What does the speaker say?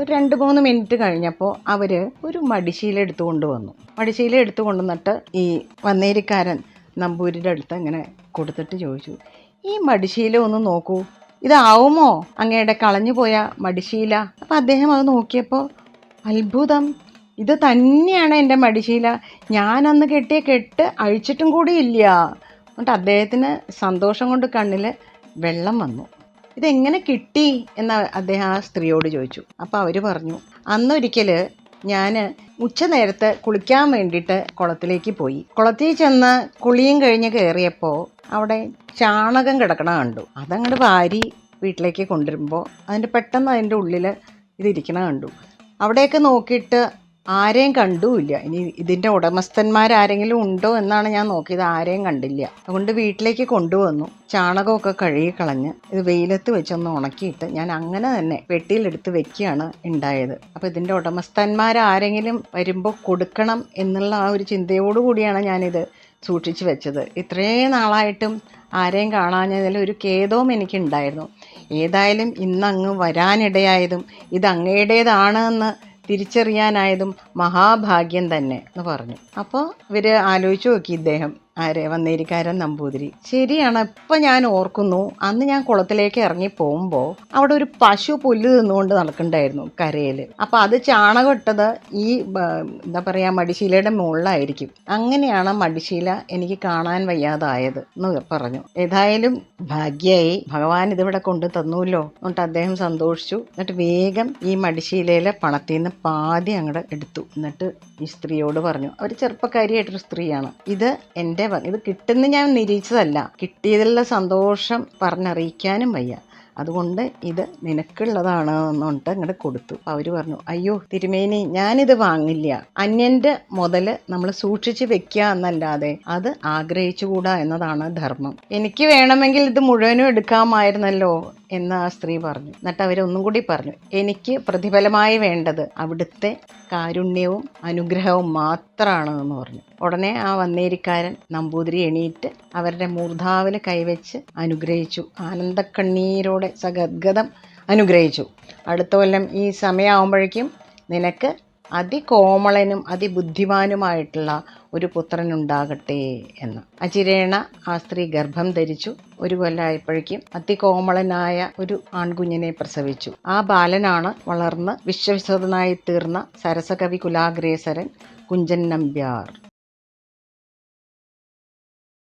ഒരു 2-3 മിനിറ്റ് കഴിഞ്ഞപ്പോൾ അവർ ഒരു മടിശീല എടുത്തു കൊണ്ടുവന്നു. മടിശീല എടുത്തു കൊണ്ടുവന്നിട്ട് ഈ വന്നേരിക്കാരൻ നമ്പൂതിരിയുടെ അടുത്ത് ഇങ്ങനെ കൊടുത്തിട്ട് ചോദിച്ചു, ഈ മടിശീല ഒന്ന് നോക്കൂ, ഇതാവുമോ അങ്ങയുടെ കളഞ്ഞു പോയ മടിശീല? അപ്പം അദ്ദേഹം അത് നോക്കിയപ്പോൾ അത്ഭുതം, ഇത് തന്നെയാണ് എൻ്റെ മടിശീല, ഞാനന്ന് കെട്ടിയ കെട്ട് അഴിച്ചിട്ടും കൂടി ഇല്ല. എന്നിട്ട് അദ്ദേഹത്തിന് സന്തോഷം കൊണ്ട് കണ്ണിൽ വെള്ളം വന്നു. ഇതെങ്ങനെ കിട്ടി എന്ന് അദ്ദേഹം ആ സ്ത്രീയോട് ചോദിച്ചു. അപ്പോൾ അവർ പറഞ്ഞു, അന്നൊരിക്കൽ ഞാൻ ഉച്ച നേരത്ത് കുളിക്കാൻ വേണ്ടിയിട്ട് കുളത്തിലേക്ക് പോയി. കുളത്തിൽ ചെന്ന് കുളിയും കഴിഞ്ഞ് കയറിയപ്പോൾ അവിടെ ചാണകം കിടക്കണ കണ്ടു. അതങ്ങോട്ട് വാരി വീട്ടിലേക്ക് കൊണ്ടുവരുമ്പോൾ പെട്ടെന്ന് അതിൻ്റെ ഉള്ളിൽ ഇതിരിക്കണ കണ്ടു. അവിടെയൊക്കെ നോക്കിയിട്ട് ആരെയും കണ്ടുമില്ല. ഇനി ഇതിൻ്റെ ഉടമസ്ഥന്മാരാരെങ്കിലും ഉണ്ടോ എന്നാണ് ഞാൻ നോക്കിയത്, ആരെയും കണ്ടില്ല. അതുകൊണ്ട് വീട്ടിലേക്ക് കൊണ്ടുവന്നു, ചാണകമൊക്കെ കഴുകി കളഞ്ഞ് ഇത് വെയിലത്ത് വെച്ചൊന്ന് ഉണക്കിയിട്ട് ഞാൻ അങ്ങനെ തന്നെ പെട്ടിയിലെടുത്ത് വെക്കുകയാണ് ഉണ്ടായത്. അപ്പോൾ ഇതിൻ്റെ ഉടമസ്ഥന്മാരാരെങ്കിലും വരുമ്പോൾ കൊടുക്കണം എന്നുള്ള ആ ഒരു ചിന്തയോടുകൂടിയാണ് ഞാനിത് സൂക്ഷിച്ച് വെച്ചത്. ഇത്രയും നാളായിട്ടും ആരെയും കാണാഞ്ഞതിൽ ഒരു ഖേദവും എനിക്കുണ്ടായിരുന്നു. ഏതായാലും ഇന്നങ്ങ് വരാനിടയായതും ഇത് അങ്ങയുടേതാണ് എന്ന് തിരിച്ചറിയാനായതും മഹാഭാഗ്യം തന്നെ എന്ന് പറഞ്ഞു. അപ്പോൾ ഇവർ ആലോചിച്ച് നോക്കി, ഇദ്ദേഹം വന്നേരിക്കാരൻ നമ്പൂതിരി. ശരിയാണ്, ഇപ്പം ഞാൻ ഓർക്കുന്നു, അന്ന് ഞാൻ കുളത്തിലേക്ക് ഇറങ്ങി പോകുമ്പോൾ അവിടെ ഒരു പശു പുല്ല് തിന്നുകൊണ്ട് നടക്കണ്ടായിരുന്നു കരയിൽ. അപ്പോൾ അത് ചാണകം ഇട്ടത് ഈ എന്താ പറയുക മടിശീലയുടെ മുകളിലായിരിക്കും. അങ്ങനെയാണ് മടിശീല എനിക്ക് കാണാൻ വയ്യാതായത് എന്ന് പറഞ്ഞു. ഏതായാലും ഭാഗ്യമായി, ഭഗവാൻ ഇതിവിടെ കൊണ്ടു തന്നൂല്ലോ എന്നിട്ട് അദ്ദേഹം സന്തോഷിച്ചു. എന്നിട്ട് വേഗം ഈ മടിശീലയിലെ പണത്തിൽ നിന്ന് പാതി അങ്ങോട്ട് എടുത്തു. എന്നിട്ട് ഈ സ്ത്രീയോട് പറഞ്ഞു, അവർ ചെറുപ്പക്കാരിയായിട്ടൊരു സ്ത്രീയാണ്, ഇത് കിട്ടുന്ന ഞാൻ നിരീക്ഷിച്ചതല്ല, കിട്ടിയതിലുള്ള സന്തോഷം പറഞ്ഞറിയിക്കാനും വയ്യ, അതുകൊണ്ട് ഇത് നിനക്കുള്ളതാണ് എന്നിട്ട് അങ്ങോട്ട് കൊടുത്തു. അവർ പറഞ്ഞു, അയ്യോ തിരുമേനി, ഞാനിത് വാങ്ങില്ല, അന്യൻ്റെ മുതൽ നമ്മൾ സൂക്ഷിച്ച് വെക്കുക എന്നല്ലാതെ അത് ആഗ്രഹിച്ചുകൂടാ എന്നതാണ് ധർമ്മം. എനിക്ക് വേണമെങ്കിൽ ഇത് മുഴുവനും എടുക്കാമായിരുന്നല്ലോ എന്ന് ആ സ്ത്രീ പറഞ്ഞു. എന്നിട്ട് അവരൊന്നും കൂടി പറഞ്ഞു, എനിക്ക് പ്രതിഫലമായി വേണ്ടത് അവിടുത്തെ കാരുണ്യവും അനുഗ്രഹവും മാത്രമാണ് എന്ന് പറഞ്ഞു. ഉടനെ ആ വന്നേരിക്കാരൻ നമ്പൂതിരി എണീറ്റ് അവരുടെ മൂർധാവിൽ കൈവച്ച് അനുഗ്രഹിച്ചു. ആനന്ദക്കണ്ണീരോടെ സഗദ്ഗതം അനുഗ്രഹിച്ചു. അടുത്ത കൊല്ലം ഈ സമയമാകുമ്പോഴേക്കും നിനക്ക് അതികോമളനും അതിബുദ്ധിമാനുമായിട്ടുള്ള ഒരു പുത്രനുണ്ടാകട്ടെ എന്ന്. അചിരേണ ആ സ്ത്രീ ഗർഭം ധരിച്ചു. ഒരു കൊല്ലമായപ്പോഴേക്കും അതികോമളനായ ഒരു ആൺകുഞ്ഞിനെ പ്രസവിച്ചു. ആ ബാലനാണ് വളർന്ന് വിശ്വവിശ്രുതനായി തീർന്ന സരസകവി കുലാഗ്രേസരൻ കുഞ്ചൻ നമ്പ്യാർ.